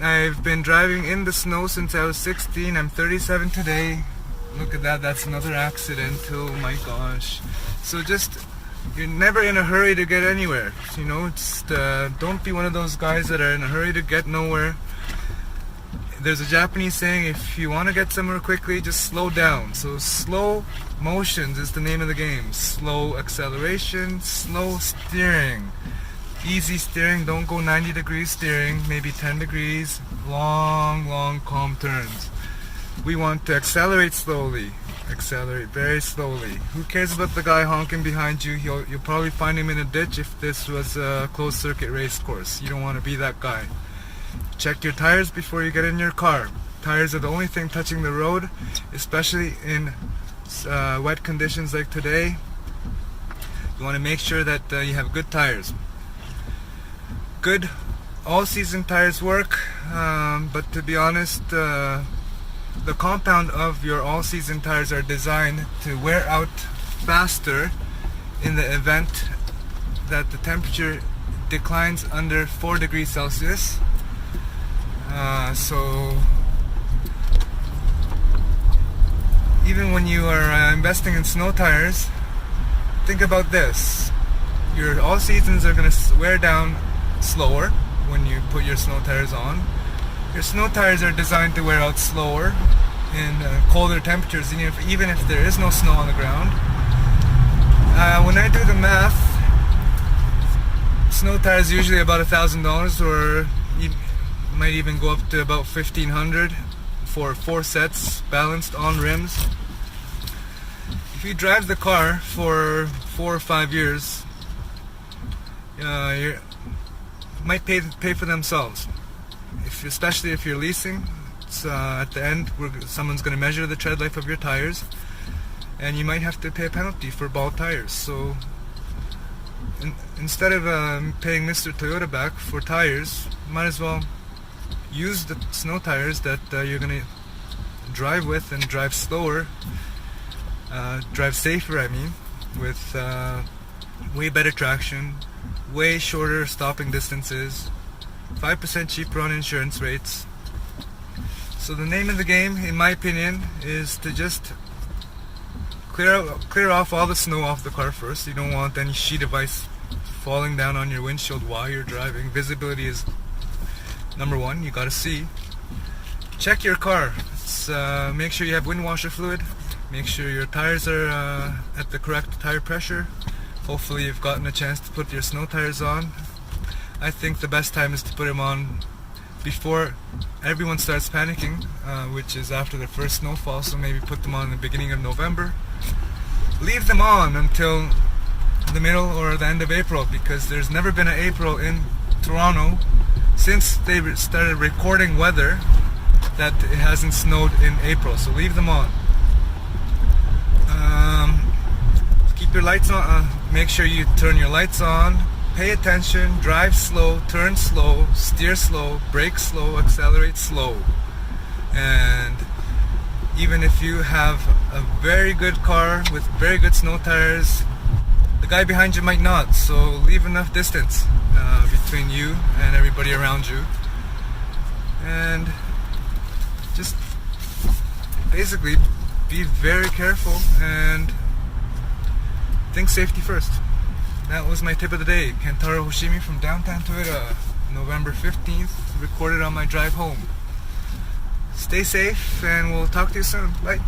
I've been driving in the snow since I was 16. I'm 37 today. Look at that, that's another accident. Oh my gosh. So just, you're never in a hurry to get anywhere. You know, just don't be one of those guys that are in a hurry to get nowhere. There's a Japanese saying, if you want to get somewhere quickly, just slow down. So slow motions is the name of the game. Slow acceleration, slow steering. Easy steering, don't go 90 degrees steering, maybe 10 degrees. Long, calm turns. We want to accelerate slowly. Accelerate very slowly. Who cares about the guy honking behind you? You'll probably find him in a ditch if this was a closed circuit race course. You don't want to be that guy. Check your tires before you get in your car. Tires are the only thing touching the road, especially in wet conditions like today. You want to make sure that you have good tires. Good all-season tires work, but to be honest, the compound of your all-season tires are designed to wear out faster in the event that the temperature declines under 4 degrees Celsius. So even when you are investing in snow tires, think about this. Your all seasons are going to wear down slower when you put your snow tires on. Your snow tires are designed to wear out slower in colder temperatures, even if there is no snow on the ground. When I do the math, snow tires usually about $1,000, or might even go up to about $1,500 for 4 sets balanced on rims. If you drive the car for 4 or 5 years, you might pay for themselves. Especially if you're leasing, at the end someone's going to measure the tread life of your tires, and you might have to pay a penalty for bald tires. So instead of paying Mr. Toyota back for tires, might as well use the snow tires that you're going to drive with, and drive slower, drive safer, I mean, with way better traction, way shorter stopping distances, 5% cheaper on insurance rates. So the name of the game, in my opinion, is to just clear off all the snow off the car first. You don't want any sheet of ice falling down on your windshield while you're driving. Visibility is number one. You gotta see. Check your car. Make sure you have wind washer fluid. Make sure your tires are at the correct tire pressure. Hopefully you've gotten a chance to put your snow tires on. I think the best time is to put them on before everyone starts panicking, which is after the first snowfall. So maybe put them on in the beginning of November. Leave them on until the middle or the end of April, because there's never been an April in Toronto since they started recording weather that it hasn't snowed in April. So leave them on. Keep your lights on. Make sure you turn your lights on. Pay attention. Drive slow. Turn slow. Steer slow. Brake slow. Accelerate slow. And even if you have a very good car with very good snow tires, the guy behind you might not. So leave enough distance between you and everybody around you, and just basically be very careful and think safety first. That was my tip of the day. Kentaro Hoshimi from downtown Toyota, November 15th, recorded on my drive home. Stay safe, and we'll talk to you soon. Bye.